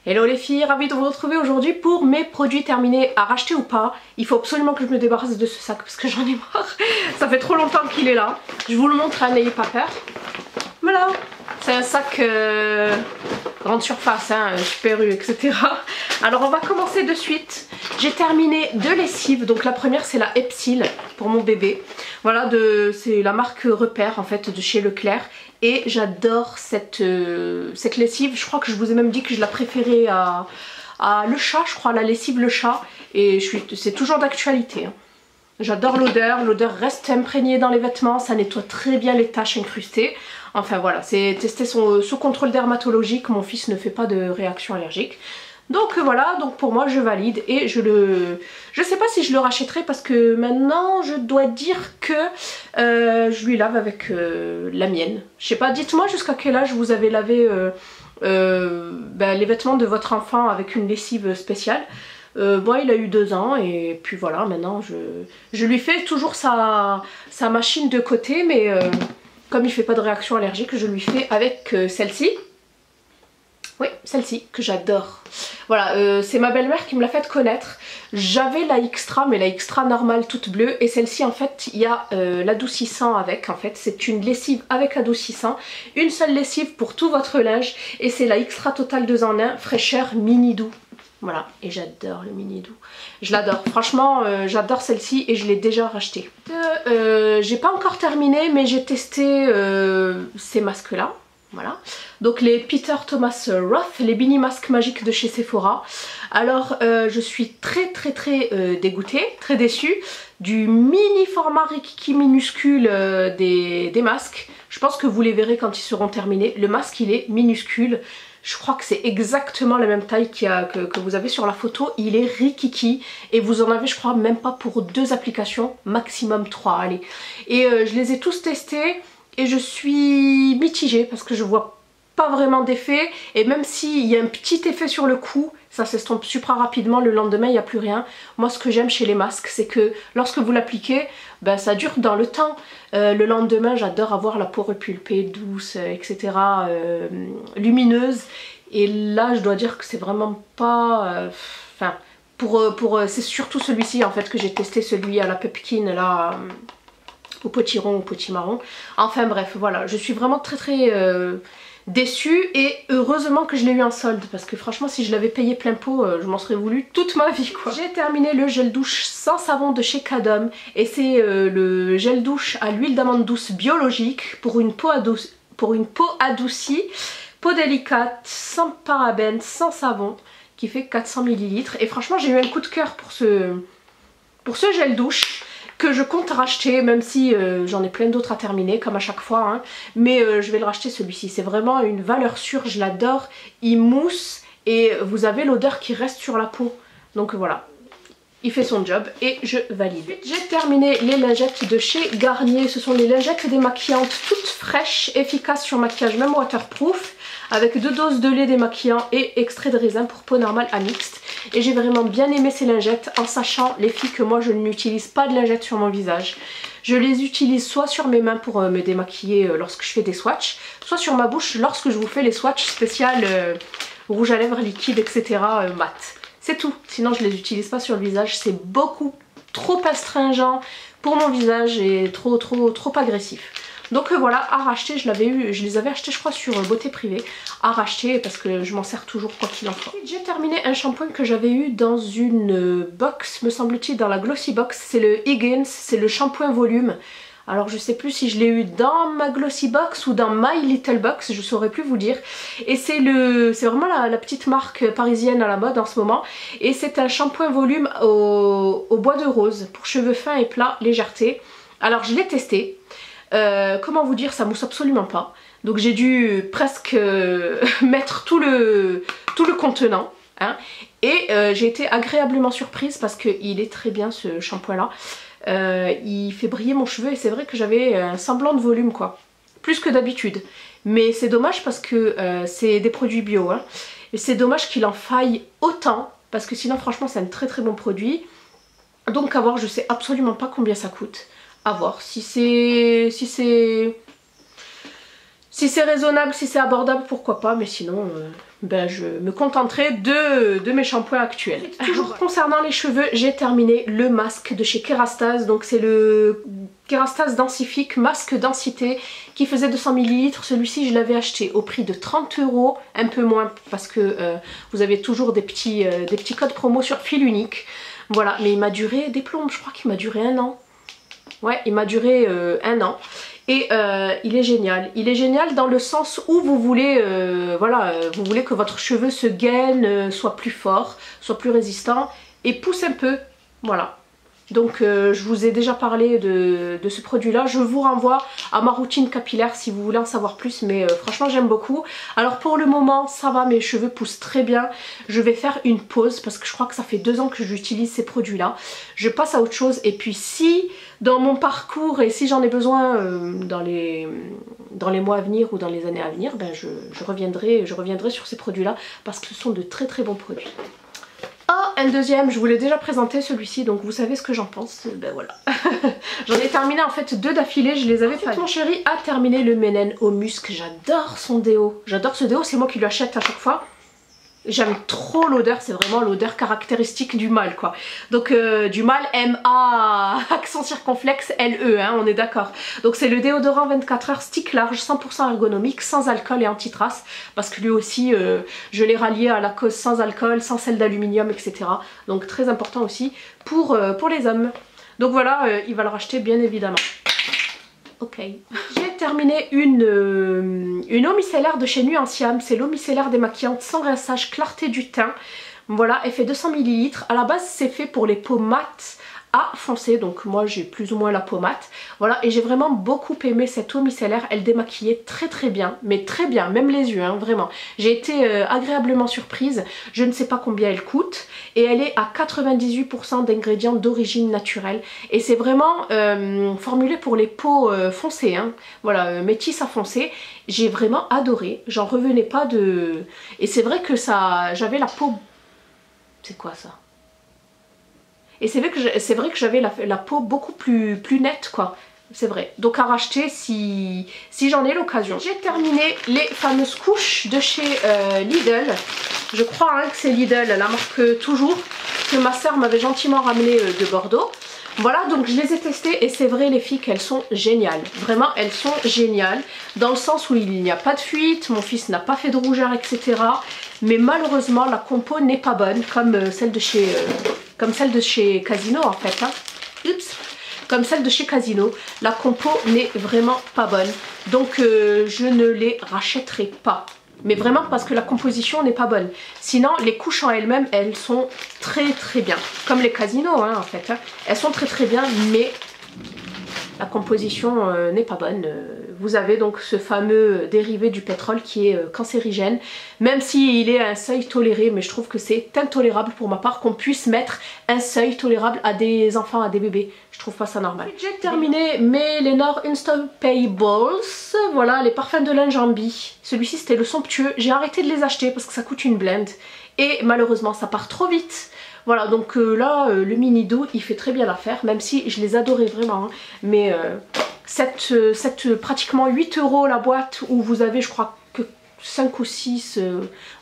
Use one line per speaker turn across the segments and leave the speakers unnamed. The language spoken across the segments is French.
Hello les filles, ravie de vous retrouver aujourd'hui pour mes produits terminés à racheter ou pas. Il faut absolument que je me débarrasse de ce sac parce que j'en ai marre. Ça fait trop longtemps qu'il est là. Je vous le montre, n'ayez pas peur. Voilà, c'est un sac grande surface, hein, Super U, etc. Alors on va commencer de suite. J'ai terminé deux lessives. Donc la première c'est la Epsil pour mon bébé. Voilà, c'est la marque Repère en fait de chez Leclerc. Et j'adore cette lessive. Je crois que je vous ai même dit que je la préférais à Le Chat, je crois, la lessive Le Chat. Et c'est toujours d'actualité. Hein. J'adore l'odeur. L'odeur reste imprégnée dans les vêtements. Ça nettoie très bien les taches incrustées. Enfin voilà, c'est testé sous contrôle dermatologique. Mon fils ne fait pas de réaction allergique. Donc voilà, donc pour moi je valide et je sais pas si je le rachèterai parce que maintenant je dois dire que je lui lave avec la mienne. Je sais pas, dites-moi jusqu'à quel âge vous avez lavé les vêtements de votre enfant avec une lessive spéciale. Moi il a eu 2 ans et puis voilà, maintenant je lui fais toujours sa machine de côté, mais comme il fait pas de réaction allergique, je lui fais avec celle-ci. Oui, celle-ci, que j'adore. Voilà, c'est ma belle-mère qui me l'a fait connaître. J'avais la extra, mais la extra normale toute bleue. Et celle-ci, en fait, il y a l'adoucissant avec. En fait, c'est une lessive avec adoucissant. Une seule lessive pour tout votre linge. Et c'est la extra totale 2 en 1, fraîcheur mini doux. Voilà, et j'adore le mini doux. Je l'adore, franchement, j'adore celle-ci et je l'ai déjà rachetée. J'ai pas encore terminé, mais j'ai testé ces masques-là. Voilà, donc les Peter Thomas Roth, les mini masques magiques de chez Sephora. Alors je suis très dégoûtée, très déçue du mini format Rikiki minuscule des masques. Je pense que vous les verrez quand ils seront terminés. Le masque il est minuscule. Je crois que c'est exactement la même taille que vous avez sur la photo. Il est Rikiki et vous en avez je crois même pas pour 2 applications, maximum 3, allez. Et je les ai tous testés. Et je suis mitigée parce que je vois pas vraiment d'effet. Et même s'il y a un petit effet sur le cou, ça s'estompe super rapidement. Le lendemain, il n'y a plus rien. Moi, ce que j'aime chez les masques, c'est que lorsque vous l'appliquez, ben, ça dure dans le temps. Le lendemain, j'adore avoir la peau repulpée, douce, etc. Lumineuse. Et là, je dois dire que c'est vraiment pas... Enfin, c'est surtout celui-ci en fait que j'ai testé, celui à la Pupkin là... au potiron, au potimarron. Enfin bref, voilà, je suis vraiment très déçue et heureusement que je l'ai eu en solde parce que franchement si je l'avais payé plein pot, je m'en serais voulu toute ma vie quoi. J'ai terminé le gel douche sans savon de chez Cadom et c'est le gel douche à l'huile d'amande douce biologique pour une peau adoucie, peau délicate, sans parabènes, sans savon, qui fait 400 ml. Et franchement j'ai eu un coup de cœur pour ce gel douche que je compte racheter, même si j'en ai plein d'autres à terminer comme à chaque fois, hein. Mais je vais le racheter celui-ci, c'est vraiment une valeur sûre, je l'adore, il mousse et vous avez l'odeur qui reste sur la peau, donc voilà, il fait son job et je valide. J'ai terminé les lingettes de chez Garnier, ce sont les lingettes démaquillantes toutes fraîches, efficaces sur maquillage, même waterproof, avec 2 doses de lait démaquillant et extrait de raisin pour peau normale à mixte. Et j'ai vraiment bien aimé ces lingettes en sachant les filles que moi je n'utilise pas de lingettes sur mon visage. Je les utilise soit sur mes mains pour me démaquiller lorsque je fais des swatchs, soit sur ma bouche lorsque je vous fais les swatchs spéciales rouge à lèvres, liquide, etc. mat. C'est tout, sinon je les utilise pas sur le visage, c'est beaucoup trop astringent pour mon visage et trop agressif. Donc voilà, à racheter, je les avais achetés je crois sur Beauté Privée, à racheter parce que je m'en sers toujours quoi qu'il en soit. J'ai terminé un shampoing que j'avais eu dans une box, me semble-t-il, dans la Glossy Box, c'est le Higgins, c'est le shampoing volume. Alors je sais plus si je l'ai eu dans ma Glossy Box ou dans My Little Box, je saurais plus vous dire. Et c'est vraiment la petite marque parisienne à la mode en ce moment. Et c'est un shampoing volume au bois de rose pour cheveux fins et plats, légèreté. Alors je l'ai testé. Comment vous dire, ça mousse absolument pas. Donc j'ai dû presque mettre tout le contenant. Hein. Et j'ai été agréablement surprise parce qu'il est très bien ce shampoing là. Il fait briller mon cheveu et c'est vrai que j'avais un semblant de volume quoi. Plus que d'habitude. Mais c'est dommage parce que c'est des produits bio. Hein. Et c'est dommage qu'il en faille autant parce que sinon franchement c'est un très bon produit. Donc à voir, je sais absolument pas combien ça coûte. À voir si c'est raisonnable, si c'est abordable, pourquoi pas, mais sinon ben, je me contenterai de mes shampoings actuels. Toujours concernant les cheveux, j'ai terminé le masque de chez Kerastase. Donc c'est le Kerastase Densifique masque densité qui faisait 200 ml. Celui-ci je l'avais acheté au prix de 30 €, un peu moins parce que vous avez toujours des petits codes promo sur fil unique. Voilà, mais il m'a duré des plombes, je crois qu'il m'a duré 1 an. Ouais, il m'a duré 1 an. Et il est génial. Il est génial dans le sens où vous voulez, vous voulez que votre cheveu se gaine, soit plus fort, soit plus résistant et pousse un peu. Voilà. Donc je vous ai déjà parlé de ce produit là, je vous renvoie à ma routine capillaire si vous voulez en savoir plus, mais franchement j'aime beaucoup. Alors pour le moment ça va, mes cheveux poussent très bien, je vais faire une pause parce que je crois que ça fait 2 ans que j'utilise ces produits là. Je passe à autre chose et puis si dans mon parcours et si j'en ai besoin dans les mois à venir ou dans les années à venir, ben je reviendrai sur ces produits là parce que ce sont de très très bons produits. Oh, un deuxième, je vous l'ai déjà présenté celui-ci, donc vous savez ce que j'en pense, ben voilà. J'en ai terminé en fait 2 d'affilée, je les avais pas. Mon chéri a terminé le Menen au musc, j'adore son déo. J'adore ce déo, c'est moi qui lui achète à chaque fois. J'aime trop l'odeur, c'est vraiment l'odeur caractéristique du mâle quoi. Donc du mâle M-A accent circonflexe L-E, hein, on est d'accord. Donc c'est le déodorant 24 heures stick large, 100% ergonomique, sans alcool et anti-trace. Parce que lui aussi, je l'ai rallié à la cause sans alcool, sans sel d'aluminium, etc. Donc très important aussi pour les hommes. Donc voilà, il va le racheter bien évidemment. Ok. J'ai terminé une eau micellaire de chez Nuanciam. C'est l'eau micellaire démaquillante sans rinçage, clarté du teint. Voilà, elle fait 200 ml. À la base, c'est fait pour les peaux mates à foncé, donc moi j'ai plus ou moins la peau mate. Voilà, et j'ai vraiment beaucoup aimé cette eau micellaire, elle démaquillait très très bien, mais très bien, même les yeux, hein, vraiment. J'ai été agréablement surprise, je ne sais pas combien elle coûte, et elle est à 98% d'ingrédients d'origine naturelle, et c'est vraiment formulé pour les peaux foncées, hein. Voilà, métis à foncé. J'ai vraiment adoré, j'en revenais pas de... Et c'est vrai que ça, j'avais la peau... C'est quoi ça? Et c'est vrai que j'avais la peau beaucoup plus nette quoi. C'est vrai. Donc à racheter si j'en ai l'occasion. J'ai terminé les fameuses couches de chez Lidl. Je crois hein, que c'est Lidl, la marque toujours, que ma soeur m'avait gentiment ramené de Bordeaux. Voilà, donc je les ai testées et c'est vrai les filles qu'elles sont géniales. Vraiment, elles sont géniales dans le sens où il n'y a pas de fuite, mon fils n'a pas fait de rougeur, etc. Mais malheureusement, la compo n'est pas bonne comme celle de chez Casino en fait. Hein. Oups. Comme celle de chez Casino, la compo n'est vraiment pas bonne. Donc je ne les rachèterai pas. Mais vraiment parce que la composition n'est pas bonne. Sinon les couches en elles-mêmes, elles sont très très bien. Comme les Casino hein, en fait. Hein. Elles sont très très bien mais la composition n'est pas bonne. Vous avez donc ce fameux dérivé du pétrole qui est cancérigène. Même s'il est à un seuil toléré, mais je trouve que c'est intolérable pour ma part qu'on puisse mettre un seuil tolérable à des enfants, à des bébés. Je trouve pas ça normal. J'ai terminé mes Lenor Unstoppables. Voilà, les parfums de linge en bille. Celui-ci c'était le somptueux. J'ai arrêté de les acheter parce que ça coûte une blinde. Et malheureusement ça part trop vite. Voilà, donc là, le mini doux, il fait très bien l'affaire, même si je les adorais vraiment. Hein. Mais cette pratiquement 8 € la boîte, où vous avez, je crois, que 5 ou 6,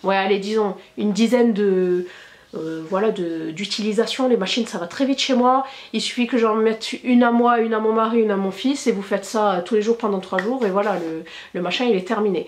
ouais, allez, disons, une dizaine voilà, d'utilisation. Les machines, ça va très vite chez moi. Il suffit que j'en mette une à moi, une à mon mari, une à mon fils, et vous faites ça tous les jours pendant 3 jours, et voilà, le machin, il est terminé.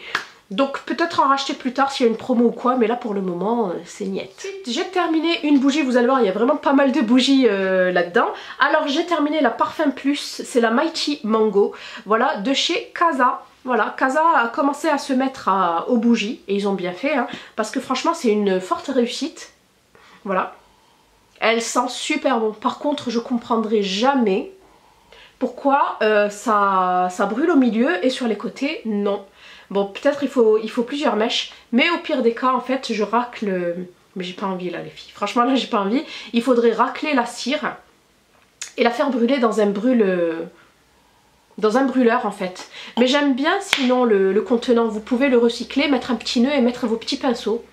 Donc peut-être en racheter plus tard s'il y a une promo ou quoi, mais là pour le moment c'est niette. J'ai terminé une bougie, vous allez voir il y a vraiment pas mal de bougies là-dedans. Alors j'ai terminé la Parfum Plus, c'est la Mighty Mango, voilà, de chez Casa. Voilà, Casa a commencé à se mettre aux bougies, et ils ont bien fait, hein, parce que franchement c'est une forte réussite. Voilà. Elle sent super bon, par contre je comprendrai jamais pourquoi ça brûle au milieu et sur les côtés, non. Bon, peut-être il faut plusieurs mèches, mais au pire des cas, en fait, je racle... Mais j'ai pas envie là, les filles. Franchement, là, j'ai pas envie. Il faudrait racler la cire et la faire brûler dans un brûleur, en fait. Mais j'aime bien, sinon, le contenant. Vous pouvez le recycler, mettre un petit nœud et mettre vos petits pinceaux.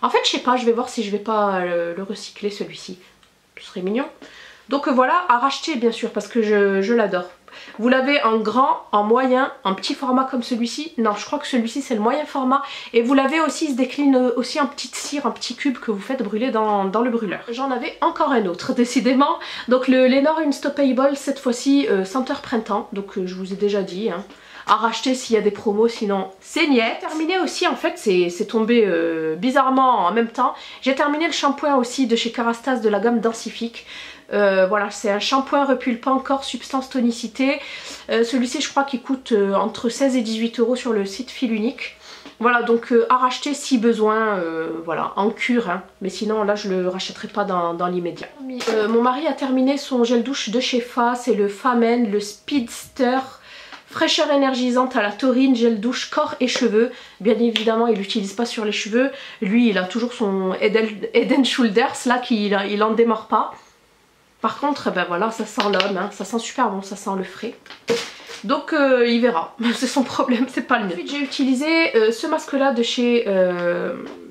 En fait, je sais pas, je vais voir si je vais pas le recycler, celui-ci. Ce serait mignon. Donc voilà, à racheter, bien sûr, parce que je l'adore. Vous l'avez en grand, en moyen, en petit format comme celui-ci. Non, je crois que celui-ci c'est le moyen format. Et vous l'avez aussi, il se décline aussi en petite cire, en petit cube que vous faites brûler dans le brûleur. J'en avais encore un autre, décidément. Donc le Lenor Unstoppable, cette fois-ci senteur printemps. Donc je vous ai déjà dit, hein, à racheter s'il y a des promos, sinon c'est niette. Terminé aussi, en fait, c'est tombé bizarrement en même temps. J'ai terminé le shampoing aussi de chez Kerastase de la gamme Densifique. Voilà, c'est un shampoing repulpant corps substance tonicité. Celui-ci je crois qu'il coûte entre 16 et 18 € sur le site Fil Unique. Voilà, donc à racheter si besoin, voilà, en cure, hein. Mais sinon là je le rachèterai pas dans l'immédiat. Mon mari a terminé son gel douche de chez Fa, c'est le Famen, le Speedster. Fraîcheur énergisante à la taurine, gel douche corps et cheveux. Bien évidemment il l'utilise pas sur les cheveux. Lui il a toujours son Head and Shoulders là, il en démord pas. Par contre, ben voilà, ça sent l'homme, hein, ça sent super bon, ça sent le frais. Donc il verra, c'est son problème, c'est pas le mien. Ensuite j'ai utilisé ce masque là de chez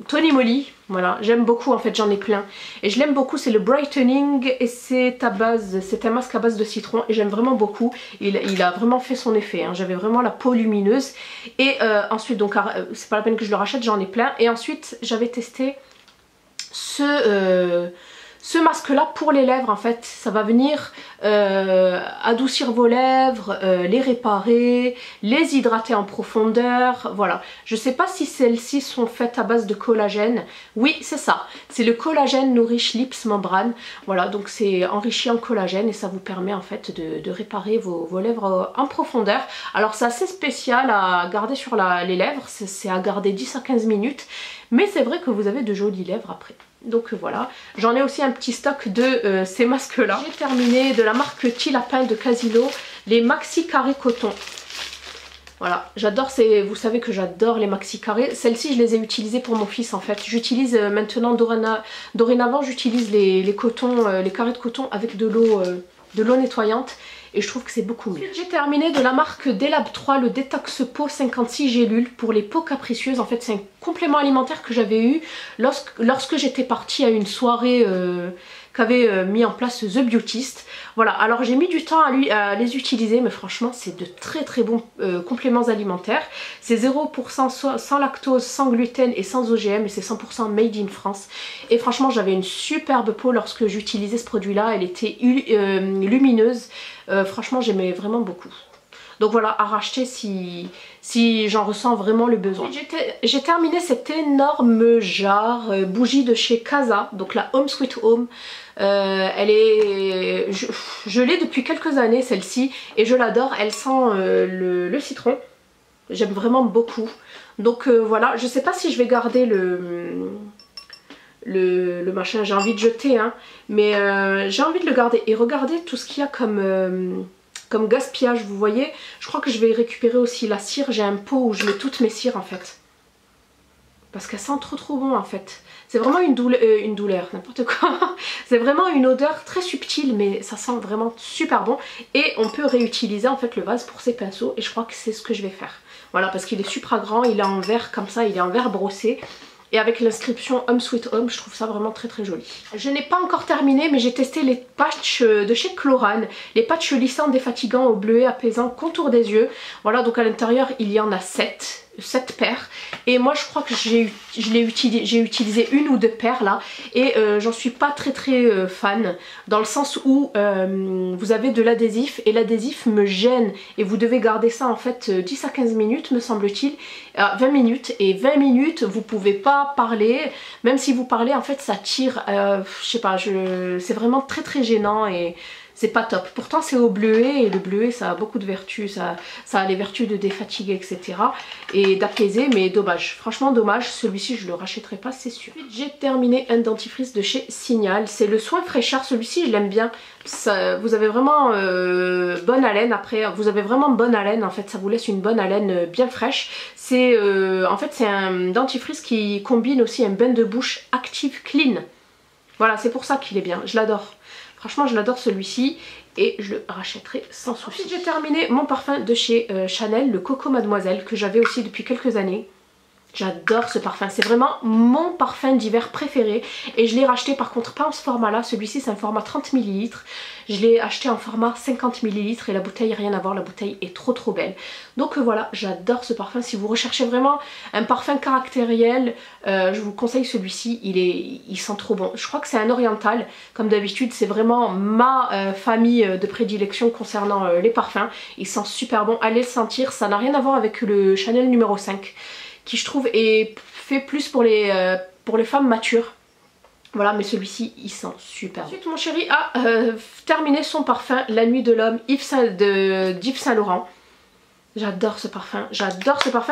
Tony Moly. Voilà, j'aime beaucoup, en fait j'en ai plein. Et je l'aime beaucoup, c'est le Brightening et c'est un masque à base de citron et j'aime vraiment beaucoup. Il a vraiment fait son effet, hein. J'avais vraiment la peau lumineuse. Et ensuite, donc c'est pas la peine que je le rachète, j'en ai plein. Et ensuite j'avais testé ce masque là pour les lèvres, en fait ça va venir adoucir vos lèvres, les réparer, les hydrater en profondeur. Voilà, je sais pas si celles-ci sont faites à base de collagène. Oui c'est ça, c'est le collagène Nourish Lips Membrane. Voilà, donc c'est enrichi en collagène et ça vous permet en fait de réparer vos lèvres en profondeur. Alors c'est assez spécial à garder sur les lèvres, c'est à garder 10 à 15 minutes, mais c'est vrai que vous avez de jolies lèvres après. Donc voilà, j'en ai aussi un petit stock de ces masques là. J'ai terminé de la marque Tilapin de Casino, les maxi carré coton. Voilà, j'adore vous savez que j'adore les maxi carrés. Celles-ci je les ai utilisées pour mon fils en fait. J'utilise maintenant dorénavant j'utilise les cotons, les carrés de coton avec de l'eau nettoyante. Et je trouve que c'est beaucoup mieux. J'ai terminé de la marque Delab 3 le Détox Peau 56 gélules pour les peaux capricieuses. En fait c'est un complément alimentaire que j'avais eu lorsque j'étais partie à une soirée qu'avait mis en place The Beautist. Voilà, alors j'ai mis du temps à les utiliser, mais franchement c'est de très bons compléments alimentaires. C'est 0% sans lactose, sans gluten et sans OGM et c'est 100% made in France. Et franchement j'avais une superbe peau lorsque j'utilisais ce produit là, elle était lumineuse. Franchement j'aimais vraiment beaucoup. Donc voilà, à racheter si j'en ressens vraiment le besoin. J'ai terminé cet énorme jar bougie de chez Casa, donc la Home Sweet Home. Elle est, je l'ai depuis quelques années celle-ci et je l'adore. Elle sent le citron. J'aime vraiment beaucoup. Donc voilà, je sais pas si je vais garder le machin, j'ai envie de jeter, hein, mais j'ai envie de le garder. Et regardez tout ce qu'il y a comme gaspillage, vous voyez. Je crois que je vais récupérer aussi la cire. J'ai un pot où je mets toutes mes cires en fait. Parce qu'elle sent trop bon en fait. C'est vraiment une douleur, n'importe quoi. C'est vraiment une odeur très subtile mais ça sent vraiment super bon. Et on peut réutiliser en fait le vase pour ses pinceaux et je crois que c'est ce que je vais faire. Voilà, parce qu'il est super grand, il est en verre comme ça, il est en verre brossé. Et avec l'inscription Home Sweet Home, je trouve ça vraiment très joli. Je n'ai pas encore terminé mais j'ai testé les patchs de chez Chlorane. Les patchs lissants défatigants au bleuet apaisant contour des yeux. Voilà, donc à l'intérieur il y en a 7 paires. Et moi je crois que j'ai utilisé une ou deux paires là. Et j'en suis pas très fan. Dans le sens où vous avez de l'adhésif et l'adhésif me gêne. Et vous devez garder ça en fait 10 à 15 minutes me semble-t-il. 20 minutes. Et 20 minutes vous pouvez pas parler. Même si vous parlez en fait ça tire. Je sais pas, c'est vraiment très gênant et c'est pas top. Pourtant c'est au bleuet et le bleuet ça a beaucoup de vertus, ça a les vertus de défatiguer etc. et d'apaiser, mais dommage, franchement dommage, celui-ci je le rachèterai pas c'est sûr. J'ai terminé un dentifrice de chez Signal, c'est le soin fraîcheur, celui-ci je l'aime bien. Ça, vous avez vraiment bonne haleine après, vous avez vraiment bonne haleine en fait, ça vous laisse une bonne haleine bien fraîche. C'est en fait c'est un dentifrice qui combine aussi un bain de bouche Active Clean. Voilà, c'est pour ça qu'il est bien, je l'adore. Franchement je l'adore celui-ci et je le rachèterai sans souci. Ensuite j'ai terminé mon parfum de chez Chanel, le Coco Mademoiselle, que j'avais aussi depuis quelques années. J'adore ce parfum, c'est vraiment mon parfum d'hiver préféré. Et je l'ai racheté par contre pas en ce format là, celui-ci c'est un format 30 ml. Je l'ai acheté en format 50 ml et la bouteille, rien à voir, la bouteille est trop belle. Donc voilà, j'adore ce parfum. Si vous recherchez vraiment un parfum caractériel, je vous conseille celui-ci, il sent trop bon. Je crois que c'est un oriental, comme d'habitude c'est vraiment ma famille de prédilection concernant les parfums. Il sent super bon, allez le sentir, ça n'a rien à voir avec le Chanel numéro 5. Qui je trouve est fait plus pour les femmes matures. Voilà, mais celui-ci il sent super bon. Ensuite mon chéri a terminé son parfum La Nuit de l'Homme d'Yves Saint Laurent. J'adore ce parfum,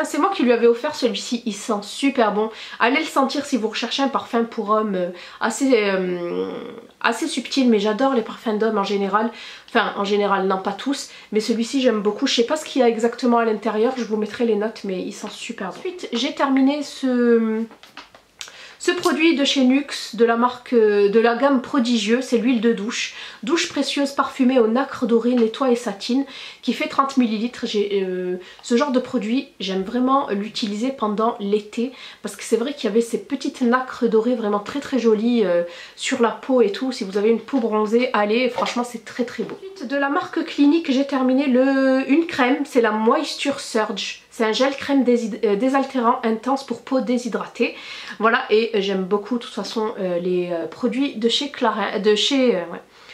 c'est moi qui lui avais offert celui-ci, il sent super bon. Allez le sentir si vous recherchez un parfum pour homme assez subtil, mais j'adore les parfums d'hommes en général. Enfin en général, non pas tous, mais celui-ci j'aime beaucoup. Je sais pas ce qu'il y a exactement à l'intérieur, je vous mettrai les notes, mais il sent super bon. Ensuite j'ai terminé ce produit de chez Nuxe, de la marque, de la gamme Prodigieux, c'est l'huile de douche. Douche précieuse parfumée au nacre doré, nettoie et satine, qui fait 30 ml. Ce genre de produit, j'aime vraiment l'utiliser pendant l'été, parce que c'est vrai qu'il y avait ces petites nacres dorées vraiment très jolies sur la peau et tout. Si vous avez une peau bronzée, allez, franchement c'est très beau. Ensuite, de la marque Clinique, j'ai terminé une crème, c'est la Moisture Surge. C'est un gel crème désaltérant intense pour peau déshydratée. Voilà, et j'aime beaucoup de toute façon les produits de chez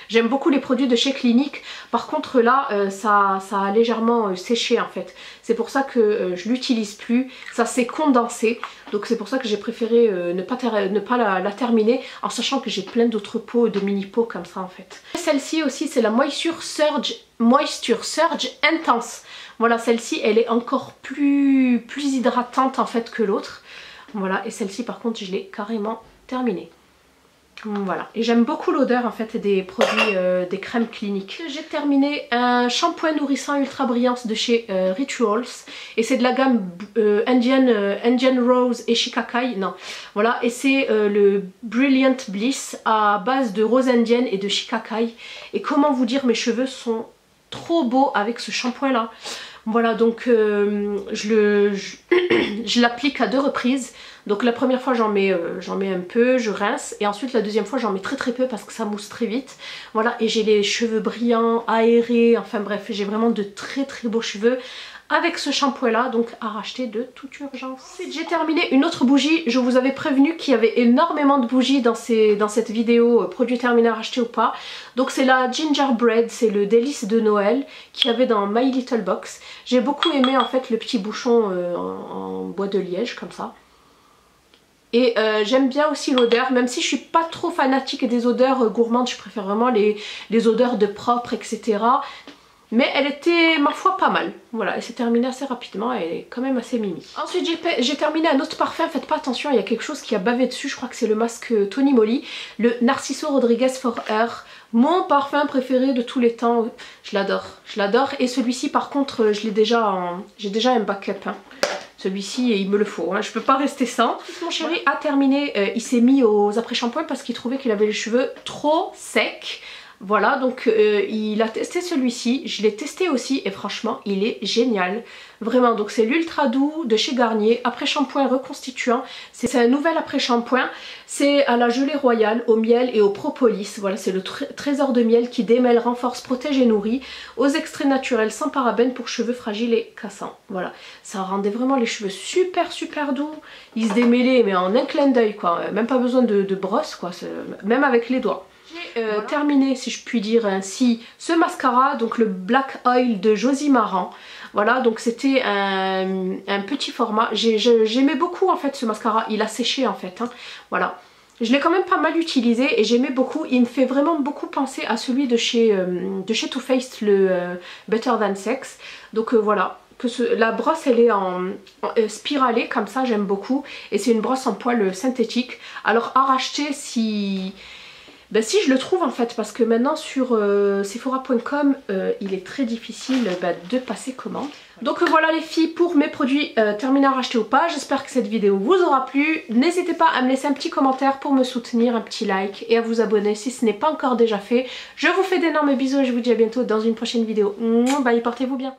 J'aime beaucoup les produits de chez Clinique. Par contre là, ça a légèrement séché en fait. C'est pour ça que je l'utilise plus. Ça s'est condensé. Donc c'est pour ça que j'ai préféré ne pas la terminer. En sachant que j'ai plein d'autres pots, de mini pots comme ça en fait. Celle-ci aussi c'est la Moisture Surge Intense. Voilà, celle-ci elle est encore plus hydratante en fait que l'autre. Voilà, et celle-ci par contre je l'ai carrément terminée. Voilà, et j'aime beaucoup l'odeur en fait des produits, des crèmes Clinique. J'ai terminé un shampoing nourrissant ultra brillance de chez Rituals. Et c'est de la gamme Indian Rose et Shikakai. Non, voilà, et c'est le Brilliant Bliss à base de rose indienne et de Shikakai. Et comment vous dire, mes cheveux sont trop beaux avec ce shampoing là. Voilà, donc je l'applique à 2 reprises. Donc la première fois j'en mets un peu, je rince, et ensuite la deuxième fois j'en mets très peu parce que ça mousse très vite. Voilà, et j'ai les cheveux brillants, aérés, enfin bref, j'ai vraiment de très beaux cheveux avec ce shampoing là, donc à racheter de toute urgence. Ensuite j'ai terminé une autre bougie. Je vous avais prévenu qu'il y avait énormément de bougies dans cette vidéo, produit terminé à racheter ou pas. Donc c'est la Gingerbread, c'est le délice de Noël qu'il y avait dans My Little Box. J'ai beaucoup aimé en fait le petit bouchon en bois de liège comme ça. Et j'aime bien aussi l'odeur, même si je suis pas trop fanatique des odeurs gourmandes, je préfère vraiment les odeurs de propre, etc. Mais elle était, ma foi, pas mal. Voilà, elle s'est terminée assez rapidement, elle est quand même assez mimi. Ensuite j'ai terminé un autre parfum, faites pas attention, il y a quelque chose qui a bavé dessus, je crois que c'est le masque Tony Moly, le Narciso Rodriguez For Her. Mon parfum préféré de tous les temps, je l'adore. Et celui-ci par contre, j'ai déjà un backup. Hein. Celui-ci, il me le faut, hein. Je peux pas rester sans. Mon chéri a terminé, il s'est mis aux après-shampoings parce qu'il trouvait qu'il avait les cheveux trop secs. Voilà, donc il a testé celui-ci, je l'ai testé aussi et franchement il est génial. Vraiment, donc c'est l'Ultra Doux de chez Garnier, après-shampoing reconstituant. C'est un nouvel après-shampoing, c'est à la gelée royale, au miel et au propolis. Voilà, c'est le trésor de miel qui démêle, renforce, protège et nourrit, aux extraits naturels sans parabènes pour cheveux fragiles et cassants. Voilà, ça rendait vraiment les cheveux super doux. Ils se démêlaient mais en un clin d'œil quoi, même pas besoin de brosse quoi, même avec les doigts. J'ai terminé, si je puis dire ainsi, ce mascara, donc le Black Oil de Josie Maran. Voilà, donc c'était un petit format. J'aimais beaucoup en fait ce mascara, il a séché en fait. Hein. Voilà, je l'ai quand même pas mal utilisé et j'aimais beaucoup. Il me fait vraiment beaucoup penser à celui de chez Too Faced, le Better Than Sex. Donc voilà. La brosse elle est en spiralée comme ça, j'aime beaucoup. Et c'est une brosse en poil synthétique. Alors à racheter si je le trouve en fait, parce que maintenant sur Sephora.com il est très difficile de passer commande. Donc voilà les filles pour mes produits terminés à racheter ou pas. J'espère que cette vidéo vous aura plu. N'hésitez pas à me laisser un petit commentaire pour me soutenir, un petit like et à vous abonner si ce n'est pas encore déjà fait. Je vous fais d'énormes bisous et je vous dis à bientôt dans une prochaine vidéo. Bye, portez-vous bien.